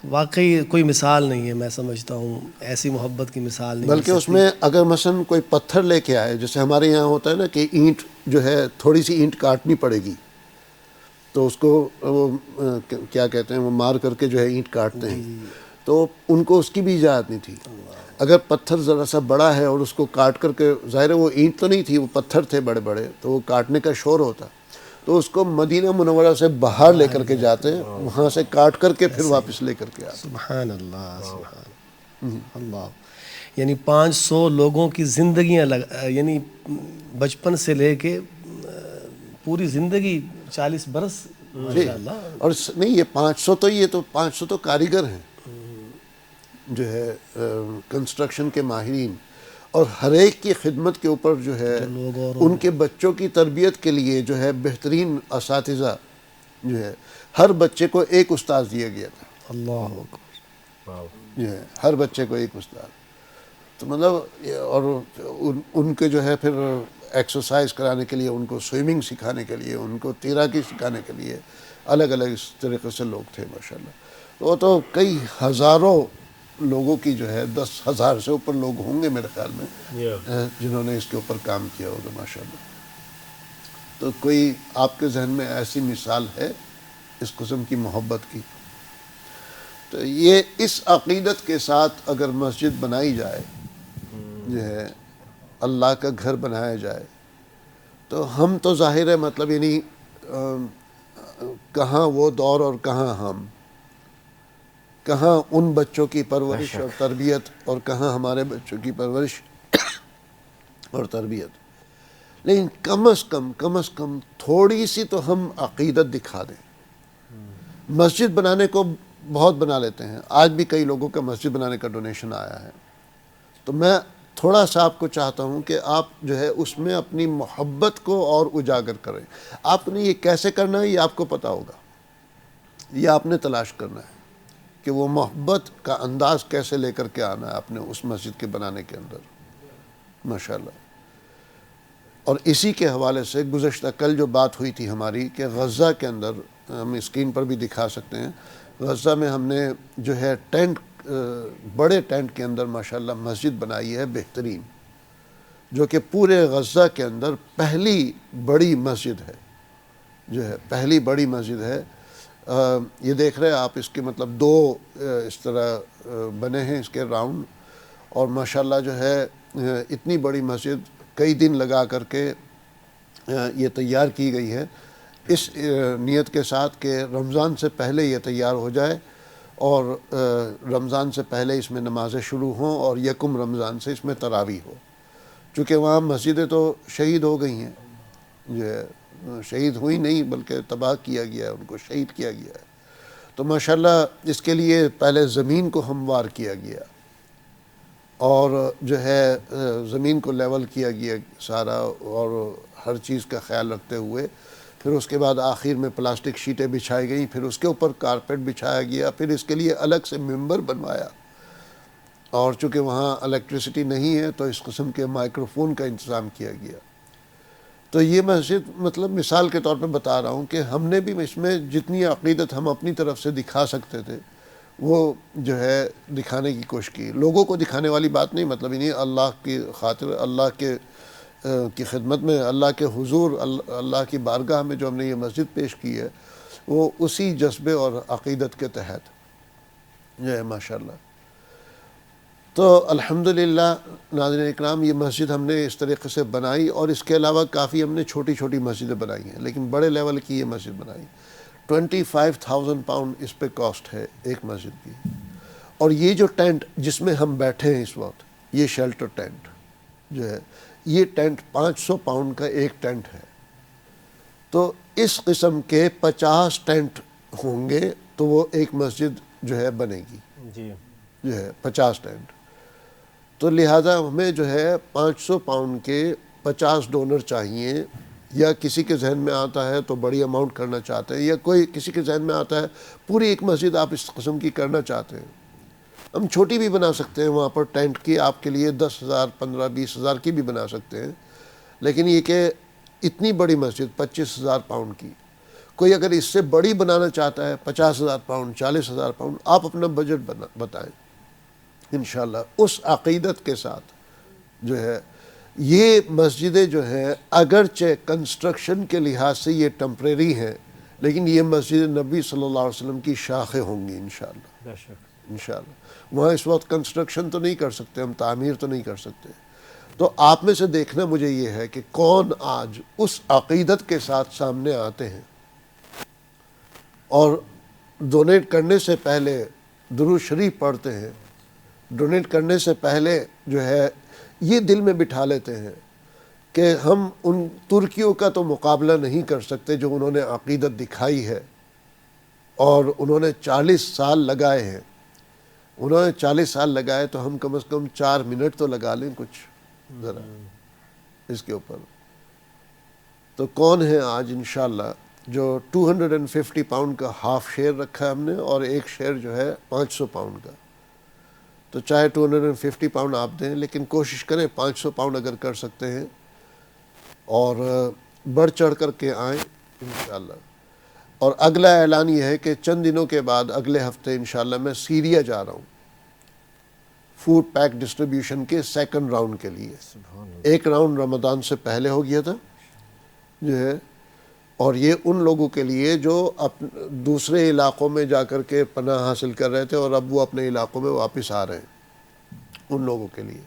تو واقعی کوئی مثال نہیں ہے، میں سمجھتا ہوں ایسی محبت کی مثال نہیں. بلکہ اس میں اگر مثلا کوئی پتھر لے کے آئے، جیسے ہمارے یہاں ہوتا ہے نا کہ اینٹ جو ہے تھوڑی سی اینٹ کاٹنی پڑے گی، تو اس کو وہ کیا کہتے ہیں، وہ مار کر کے جو ہے اینٹ کاٹتے ہیں. تو ان کو اس کی بھی اجازت نہیں تھی. اگر پتھر ذرا سا بڑا ہے اور اس کو کاٹ کر کے، ظاہر ہے وہ اینٹ تو نہیں تھی، وہ پتھر تھے بڑے بڑے، تو وہ کاٹنے کا شور ہوتا، تو اس کو مدینہ منورہ سے باہر لے کر کے جاتے ہیں، وہاں سے کاٹ کر کے پھر واپس لے کر کے آتے. سبحان اللہ سبحان اللہ. یعنی 500 لوگوں کی زندگیاں یعنی بچپن سے لے کے پوری زندگی 40 برس ماشاءاللہ. اور نہیں، یہ 500 تو کاریگر ہیں جو ہے کنسٹرکشن کے ماہرین، اور ہر ایک کی خدمت کے اوپر جو ہے ان کے بچوں کی تربیت کے لیے جو ہے بہترین اساتذہ جو ہے، ہر بچے کو ایک استاد دیا گیا تھا. اللہ اکبر. جو ہے ہر بچے کو ایک استاد. تو مطلب اور ان کے جو ہے پھر ایکسرسائز کرانے کے لیے، ان کو سوئمنگ سکھانے کے لیے، ان کو تیراکی سکھانے کے لیے الگ الگ اس طریقے سے لوگ تھے ماشاءاللہ. وہ تو کئی ہزاروں لوگوں کی جو ہے 10,000 سے اوپر لوگ ہوں گے میرے خیال میں جنہوں نے اس کے اوپر کام کیا ہوگا ماشاءاللہ. تو کوئی آپ کے ذہن میں ایسی مثال ہے اس قسم کی محبت کی؟ تو یہ اس عقیدت کے ساتھ اگر مسجد بنائی جائے، جو ہے اللہ کا گھر بنایا جائے، تو ہم تو ظاہر ہے مطلب یعنی کہاں وہ دور اور کہاں ہم، کہاں ان بچوں کی پرورش اور تربیت اور کہاں ہمارے بچوں کی پرورش اور تربیت. لیکن کم از کم تھوڑی سی تو ہم عقیدت دکھا دیں. مسجد بنانے کو بہت بنا لیتے ہیں، آج بھی کئی لوگوں کا مسجد بنانے کا ڈونیشن آیا ہے. تو میں تھوڑا سا آپ کو چاہتا ہوں کہ آپ جو ہے اس میں اپنی محبت کو اور اجاگر کریں. آپ نے یہ کیسے کرنا ہے یہ آپ کو پتہ ہوگا، یہ آپ نے تلاش کرنا ہے کہ وہ محبت کا انداز کیسے لے کر کے آنا ہے اپنے اس مسجد کے بنانے کے اندر ماشاءاللہ. اور اسی کے حوالے سے گزشتہ کل جو بات ہوئی تھی ہماری کہ غزہ کے اندر، ہم اسکرین پر بھی دکھا سکتے ہیں، غزہ میں ہم نے جو ہے ٹینٹ، بڑے ٹینٹ کے اندر ماشاءاللہ مسجد بنائی ہے بہترین، جو کہ پورے غزہ کے اندر پہلی بڑی مسجد ہے، جو ہے پہلی بڑی مسجد ہے. یہ دیکھ رہے ہیں آپ، اس کے مطلب 2 اس طرح بنے ہیں اس کے راؤنڈ، اور ماشاءاللہ جو ہے اتنی بڑی مسجد کئی دن لگا کر کے یہ تیار کی گئی ہے، اس نیت کے ساتھ کہ رمضان سے پہلے یہ تیار ہو جائے اور رمضان سے پہلے اس میں نمازیں شروع ہوں اور 1 رمضان سے اس میں تراویح ہو. چونکہ وہاں مسجدیں تو شہید ہو گئی ہیں، جو ہے شہید ہوئی نہیں بلکہ تباہ کیا گیا ہے، ان کو شہید کیا گیا ہے. تو ماشاءاللہ اس کے لیے پہلے زمین کو ہموار کیا گیا اور جو ہے زمین کو لیول کیا گیا سارا، اور ہر چیز کا خیال رکھتے ہوئے پھر اس کے بعد آخر میں پلاسٹک شیٹیں بچھائی گئیں، پھر اس کے اوپر کارپیٹ بچھایا گیا، پھر اس کے لیے الگ سے ممبر بنوایا، اور چونکہ وہاں الیکٹریسٹی نہیں ہے تو اس قسم کے مائکروفون کا انتظام کیا گیا۔ تو یہ مسجد مطلب مثال کے طور پہ بتا رہا ہوں کہ ہم نے بھی اس میں جتنی عقیدت ہم اپنی طرف سے دکھا سکتے تھے وہ جو ہے دکھانے کی کوشش کی۔ لوگوں کو دکھانے والی بات نہیں، مطلب نہیں اللہ کی خاطر، اللہ کی خدمت میں، اللہ کے حضور، اللہ کی بارگاہ میں جو ہم نے یہ مسجد پیش کی ہے وہ اسی جذبے اور عقیدت کے تحت جو ہے ماشاءاللہ۔ تو الحمدللہ ناظرین اکرام، یہ مسجد ہم نے اس طریقے سے بنائی، اور اس کے علاوہ کافی ہم نے چھوٹی چھوٹی مسجدیں بنائی ہیں، لیکن بڑے لیول کی یہ مسجد بنائی۔ 25,000 پاؤنڈ اس پہ کاسٹ ہے ایک مسجد کی۔ اور یہ جو ٹینٹ جس میں ہم بیٹھے ہیں اس وقت، یہ شیلٹر ٹینٹ جو ہے، یہ ٹینٹ 500 پاؤنڈ کا ایک ٹینٹ ہے۔ تو اس قسم کے 50 ٹینٹ ہوں گے تو وہ ایک مسجد جو ہے بنے گی، جی جو ہے 50 ٹینٹ۔ تو لہٰذا ہمیں جو ہے 500 پاؤنڈ کے 50 ڈونر چاہیے، یا کسی کے ذہن میں آتا ہے تو بڑی اماؤنٹ کرنا چاہتے ہیں، یا کوئی کسی کے ذہن میں آتا ہے پوری ایک مسجد آپ اس قسم کی کرنا چاہتے ہیں، ہم چھوٹی بھی بنا سکتے ہیں، وہاں پر ٹینٹ کی آپ کے لیے 10,000 15-20,000 کی بھی بنا سکتے ہیں۔ لیکن یہ کہ اتنی بڑی مسجد 25,000 پاؤنڈ کی، کوئی اگر اس سے بڑی بنانا چاہتا ہے 50,000 پاؤنڈ 40,000 پاؤنڈ، آپ اپنا بجٹ بتائیں انشاءاللہ اس عقیدت کے ساتھ جو ہے۔ یہ مسجدیں جو ہیں اگرچہ کنسٹرکشن کے لحاظ سے یہ ٹمپریری ہیں، لیکن یہ مسجد نبی صلی اللہ علیہ وسلم کی شاخیں ہوں گی انشاءاللہ، بے شک۔ انشاءاللہ۔ وہاں اس وقت کنسٹرکشن تو نہیں کر سکتے ہم، تعمیر تو نہیں کر سکتے، تو آپ میں سے دیکھنا مجھے یہ ہے کہ کون آج اس عقیدت کے ساتھ سامنے آتے ہیں اور ڈونیٹ کرنے سے پہلے درود شریف پڑھتے ہیں، ڈونیٹ کرنے سے پہلے جو ہے یہ دل میں بٹھا لیتے ہیں کہ ہم ان ترکیوں کا تو مقابلہ نہیں کر سکتے جو انہوں نے عقیدت دکھائی ہے، اور انہوں نے 40 سال لگائے ہیں، انہوں نے 40 سال لگائے، تو ہم کم از کم 4 منٹ تو لگا لیں کچھ ذرا اس کے اوپر۔ تو کون ہے آج انشاءاللہ جو 250 پاؤنڈ کا ہاف شیئر رکھا ہے ہم نے، اور ایک شیئر جو ہے 500 پاؤنڈ کا، تو چاہے 250 پاؤنڈ آپ دیں، لیکن کوشش کریں 500 پاؤنڈ اگر کر سکتے ہیں، اور بڑھ چڑھ کر کے آئیں انشاءاللہ۔ اور اگلا اعلان یہ ہے کہ چند دنوں کے بعد اگلے ہفتے انشاءاللہ میں سیریا جا رہا ہوں فوڈ پیک ڈسٹریبیوشن کے سیکنڈ راؤنڈ کے لیے۔ ایک راؤنڈ رمضان سے پہلے ہو گیا تھا جو ہے، اور یہ ان لوگوں کے لیے جو دوسرے علاقوں میں جا کر کے پناہ حاصل کر رہے تھے اور اب وہ اپنے علاقوں میں واپس آ رہے ہیں، ان لوگوں کے لیے۔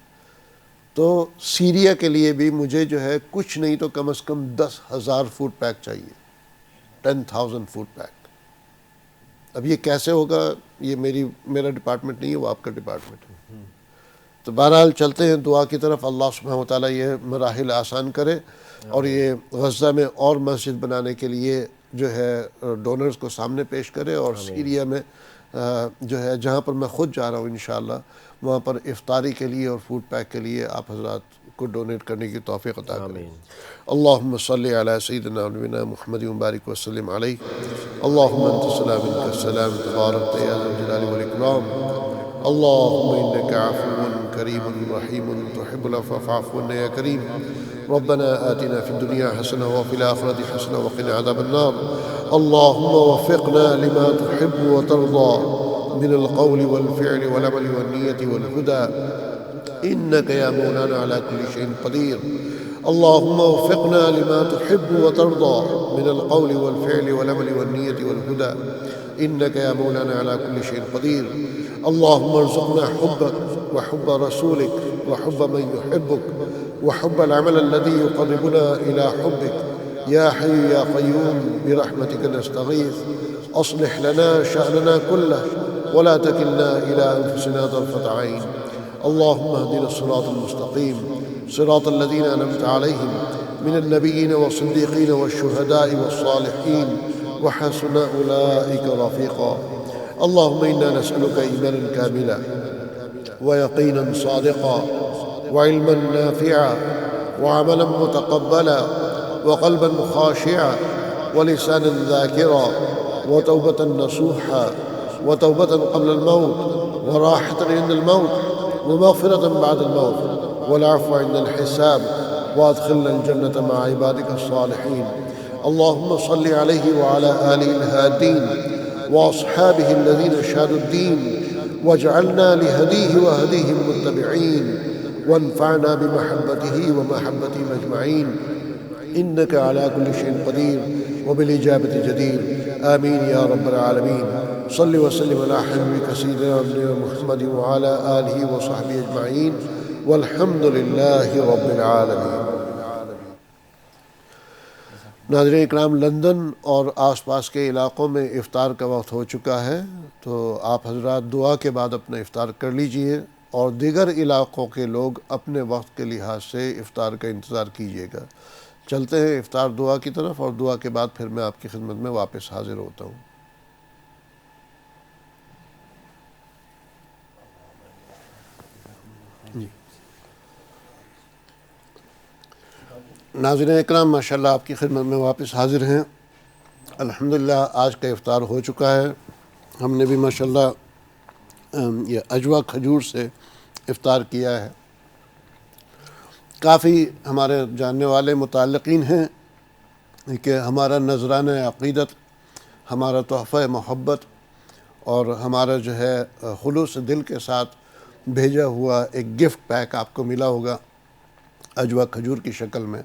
تو سیریا کے لیے بھی مجھے جو ہے کچھ نہیں تو کم از کم 10,000 فوڈ پیک چاہیے، 10,000 فوڈ پیک۔ اب یہ کیسے ہوگا، یہ میرا ڈپارٹمنٹ نہیں ہے، وہ آپ کا ڈپارٹمنٹ ہے۔ تو بہرحال چلتے ہیں دعا کی طرف، اللہ سبحانہ وتعالیٰ یہ مراحل آسان کرے، اور یہ غزہ میں اور مسجد بنانے کے لیے جو ہے ڈونرز کو سامنے پیش کرے، اور سیریا میں جو ہے جہاں پر میں خود جا رہا ہوں انشاءاللہ، وہاں پر افطاری کے لیے اور فوڈ پیک کے لیے آپ حضرات کو ڈونیٹ کرنے کی توفیق عطا کریں۔ اللہم صلی علی سیدنا و نبینا محمد مبارک وسلم علیہ۔ اللہم انت السلام منک السلام تبارک یا ذا الجلال والاکرام۔ اللہم انک عفو کریم رحیم تحب العفو فاعف عنا یا کریم۔ ربنا آتنا في الدنيا حسنة وفي الآخرة حسنة وقنا عذاب النار۔ اللهم وفقنا لما تحب وترضى من القول والفعل والعمل والنية والهدى إنك يا مولانا على كل شيء قدير۔ اللهم وفقنا لما تحب وترضى من القول والفعل والعمل والنية والهدى إنك يا مولانا على كل شيء قدير۔ اللهم ارزقنا حبك وحب رسولك وحب من يحبك وحب العمل الذي يقربنا إلى حبك يا حي يا قيوم برحمتك نستغيث۔ أصلح لنا شأننا كله ولا تكلنا إلى أنفسنا طرفة عين۔ اللهم اهدنا الصراط المستقيم صراط الذين أنعمت عليهم من النبيين والصديقين والشهداء والصالحين وحسن أولئك رفيقا۔ اللهم إنا نسألك إيمانا كاملا ويقينا صادقا وعلما نافعا وعملا متقبلا وقلبا خاشعا ولسانا ذاكرا وتوبة نصوحا وتوبة قبل الموت وراحة عند الموت ومغفرة بعد الموت والعفو عند الحساب وأدخلنا الجنة مع عبادك الصالحين. اللهم صل عليه وعلى آله الهادين وأصحابه الذين شادوا الدين واجعلنا لهديه وهديهم متبعين وانفعنا بمحبته ومحبتهم أجمعين إنك على كل شيء قدير وبالإجابة جدير. آمين يا رب العالمين. صل وسلم على حبيبك سيدنا محمد وعلى آله وصحبه أجمعين والحمد لله رب العالمين. ناظرین اکرام، لندن اور آس پاس کے علاقوں میں افطار کا وقت ہو چکا ہے، تو آپ حضرات دعا کے بعد اپنا افطار کر لیجئے اور دیگر علاقوں کے لوگ اپنے وقت کے لحاظ سے افطار کا انتظار کیجئے گا. چلتے ہیں افطار دعا کی طرف، اور دعا کے بعد پھر میں آپ کی خدمت میں واپس حاضر ہوتا ہوں. ناظرین اکرام، ماشاءاللہ آپ کی خدمت میں واپس حاضر ہیں. الحمدللہ آج کا افطار ہو چکا ہے. ہم نے بھی ماشاءاللہ یہ اجوا کھجور سے افطار کیا ہے. کافی ہمارے جاننے والے متعلقین ہیں کہ ہمارا نذرانہ عقیدت، ہمارا تحفہ محبت اور ہمارا جو ہے خلوص دل کے ساتھ بھیجا ہوا ایک گفٹ پیک آپ کو ملا ہوگا اجوا کھجور کی شکل میں.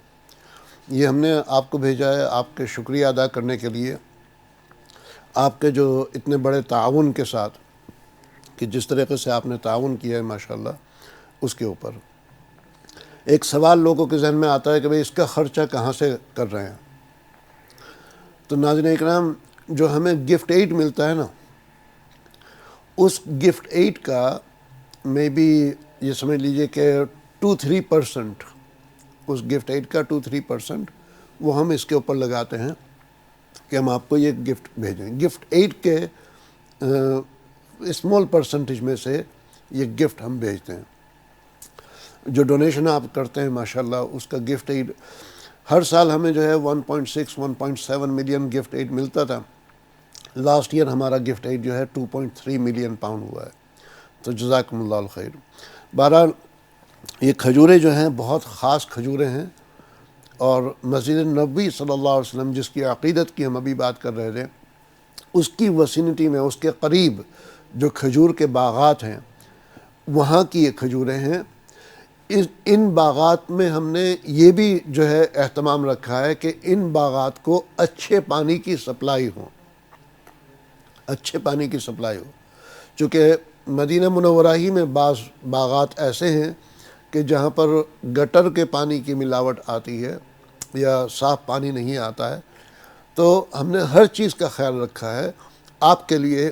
یہ ہم نے آپ کو بھیجا ہے آپ کے شکریہ ادا کرنے کے لیے، آپ کے جو اتنے بڑے تعاون کے ساتھ، کہ جس طریقے سے آپ نے تعاون کیا ہے ماشاءاللہ، اس کے اوپر. ایک سوال لوگوں کے ذہن میں آتا ہے کہ بھئی اس کا خرچہ کہاں سے کر رہے ہیں. تو ناظرین اکرام، جو ہمیں گفٹ ایڈ ملتا ہے نا، اس گفٹ ایڈ کا میں بھی یہ سمجھ لیجئے کہ 2-3%، اس گفٹ ایڈ کا 2-3% وہ ہم اس کے اوپر لگاتے ہیں کہ ہم آپ کو یہ گفٹ بھیجیں. گفٹ ایڈ کے اسمال پرسنٹیج میں سے یہ گفٹ ہم بھیجتے ہیں. جو ڈونیشن آپ کرتے ہیں ماشاءاللہ، اس کا گفٹ ایڈ ہر سال ہمیں جو ہے 1.6-1.7 ملین گفٹ ایڈ ملتا تھا. لاسٹ ایئر ہمارا گفٹ ایڈ جو ہے 2.3 ملین پاؤنڈ ہوا ہے. تو جزاکم اللہ الخیر. بہرحال یہ کھجوریں جو ہیں بہت خاص کھجوریں ہیں، اور مسجد نبوی صلی اللہ علیہ وسلم جس کی عقیدت کی ہم ابھی بات کر رہے تھے، اس کی وسینٹی میں، اس کے قریب جو کھجور کے باغات ہیں، وہاں کی یہ کھجوریں ہیں. ان باغات میں ہم نے یہ بھی جو ہے اہتمام رکھا ہے کہ ان باغات کو اچھے پانی کی سپلائی ہو، اچھے پانی کی سپلائی ہو. چونکہ مدینہ منورہ ہی میں بعض باغات ایسے ہیں کہ جہاں پر گٹر کے پانی کی ملاوٹ آتی ہے یا صاف پانی نہیں آتا ہے. تو ہم نے ہر چیز کا خیال رکھا ہے آپ کے لیے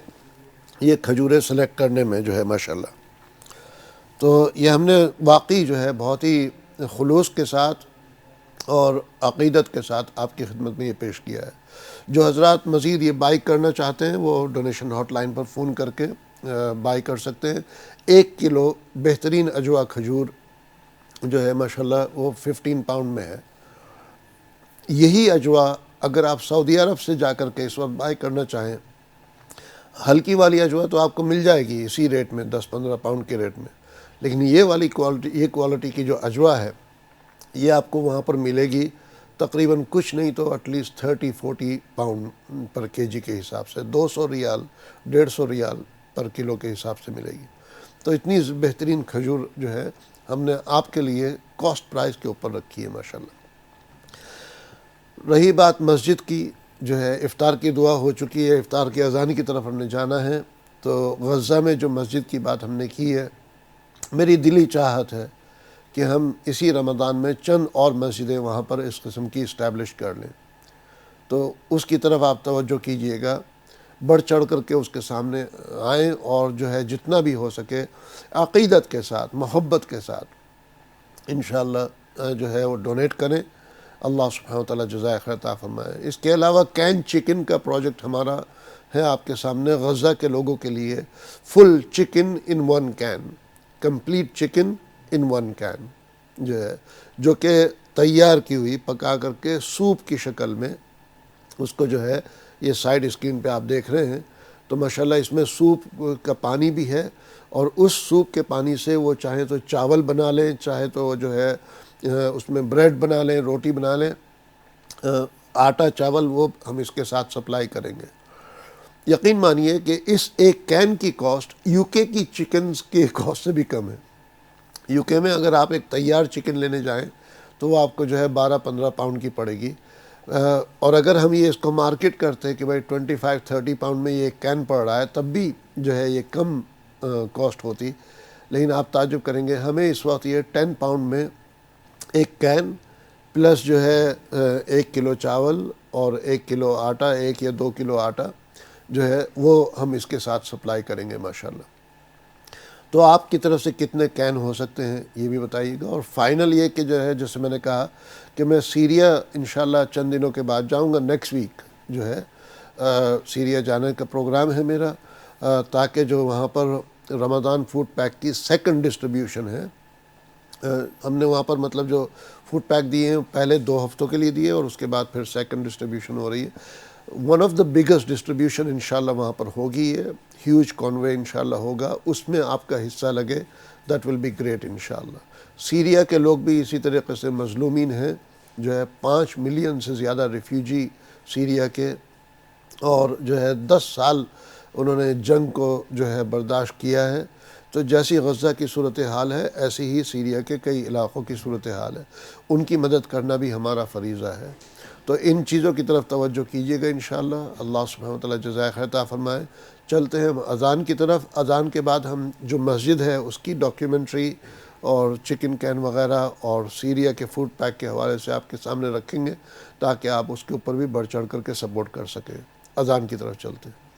یہ کھجوریں سلیکٹ کرنے میں جو ہے ماشاءاللہ. تو یہ ہم نے واقعی جو ہے بہت ہی خلوص کے ساتھ اور عقیدت کے ساتھ آپ کی خدمت میں یہ پیش کیا ہے. جو حضرات مزید یہ بائی کرنا چاہتے ہیں وہ ڈونیشن ہاٹ لائن پر فون کر کے بائی کر سکتے ہیں. 1 کلو بہترین اجوا کھجور جو ہے ماشاءاللہ وہ 15 پاؤنڈ میں ہے. یہی اجوا اگر آپ سعودی عرب سے جا کر کے اس وقت بائی کرنا چاہیں، ہلکی والی اجوا تو آپ کو مل جائے گی اسی ریٹ میں، 10-15 پاؤنڈ کے ریٹ میں. لیکن یہ والی کوالٹی کی جو اجوا ہے، یہ آپ کو وہاں پر ملے گی تقریباً کچھ نہیں تو ایٹ لیسٹ 30-40 پاؤنڈ پر کے جی کے حساب سے، 200 ریال 150 ریال پر کلو کے حساب سے ملے گی. تو اتنی بہترین کھجور جو ہے ہم نے آپ کے لیے کاسٹ پرائز کے اوپر رکھی ہے ماشاءاللہ. رہی بات مسجد کی، جو ہے افطار کی دعا ہو چکی ہے، افطار کی اذان کی طرف ہم نے جانا ہے. تو غزہ میں جو مسجد کی بات ہم نے کی ہے، میری دلی چاہت ہے کہ ہم اسی رمضان میں چند اور مسجدیں وہاں پر اس قسم کی اسٹیبلش کر لیں. تو اس کی طرف آپ توجہ کیجئے گا، بڑھ چڑھ کر کے اس کے سامنے آئیں، اور جو ہے جتنا بھی ہو سکے عقیدت کے ساتھ، محبت کے ساتھ انشاءاللہ جو ہے وہ ڈونیٹ کریں. اللہ سبحانہ وتعالی جزائے خیر عطا فرمائے. اس کے علاوہ کین چکن کا پروجیکٹ ہمارا ہے آپ کے سامنے، غزہ کے لوگوں کے لیے full chicken in 1 can, complete chicken in 1 can جو ہے، جو کہ تیار کی ہوئی پکا کر کے سوپ کی شکل میں اس کو جو ہے یہ سائیڈ اسکرین پہ آپ دیکھ رہے ہیں، تو ماشاءاللہ اس میں سوپ کا پانی بھی ہے، اور اس سوپ کے پانی سے وہ چاہیں تو چاول بنا لیں، چاہے تو جو ہے اس میں بریڈ بنا لیں، روٹی بنا لیں، آٹا چاول وہ ہم اس کے ساتھ سپلائی کریں گے۔ یقین مانیے کہ اس ایک کین کی کاسٹ یو کے کی چکنز کی کاسٹ سے بھی کم ہے۔ یو کے میں اگر آپ ایک تیار چکن لینے جائیں تو وہ آپ کو جو ہے 12-15 پاؤنڈ کی پڑے گی، اور اگر ہم یہ اس کو مارکیٹ کرتے ہیں کہ بھائی 25-30 پاؤنڈ میں یہ ایک کین پڑ رہا ہے، تب بھی جو ہے یہ کم کاسٹ ہوتی، لیکن آپ تعجب کریں گے ہمیں اس وقت یہ 10 پاؤنڈ میں ایک کین پلس جو ہے 1 کلو چاول اور 1 کلو آٹا، 1 یا 2 کلو آٹا جو ہے وہ ہم اس کے ساتھ سپلائی کریں گے ماشاءاللہ۔ تو آپ کی طرف سے کتنے کین ہو سکتے ہیں یہ بھی بتائیے گا۔ اور فائنل یہ کہ جو ہے جیسے میں نے کہا کہ میں سیریا انشاءاللہ چند دنوں کے بعد جاؤں گا، نیکسٹ ویک جو ہے سیریا جانے کا پروگرام ہے میرا، تاکہ جو وہاں پر رمضان فوڈ پیک کی سیکنڈ ڈسٹریبیوشن ہے، ہم نے وہاں پر مطلب جو فوڈ پیک دیے ہیں پہلے 2 ہفتوں کے لیے دیے، اور اس کے بعد پھر سیکنڈ ڈسٹریبیوشن ہو رہی ہے۔ One of the biggest distribution انشاءاللہ وہاں پر ہوگی، یہ ہیوج کانوے انشاءاللہ ہوگا، اس میں آپ کا حصہ لگے، دیٹ ول بی گریٹ انشاءاللہ۔ سیریا کے لوگ بھی اسی طریقے سے مظلومین ہیں، جو ہے 5 ملین سے زیادہ ریفیوجی سیریا کے، اور جو ہے 10 سال انہوں نے جنگ کو جو ہے برداشت کیا ہے۔ تو جیسی غزہ کی صورتحال ہے ایسی ہی سیریا کے کئی علاقوں کی صورتحال ہے، ان کی مدد کرنا بھی ہمارا فریضہ ہے۔ تو ان چیزوں کی طرف توجہ کیجیے گا انشاءاللہ، اللہ سبحانہ وتعالیٰ جزائے خیر عطا فرمائے۔ چلتے ہیں ہم اذان کی طرف۔ اذان کے بعد ہم جو مسجد ہے اس کی ڈاکیومنٹری اور چکن کین وغیرہ اور سیریا کے فوڈ پیک کے حوالے سے آپ کے سامنے رکھیں گے، تاکہ آپ اس کے اوپر بھی بڑھ چڑھ کر کے سپورٹ کر سکیں۔ اذان کی طرف چلتے ہیں۔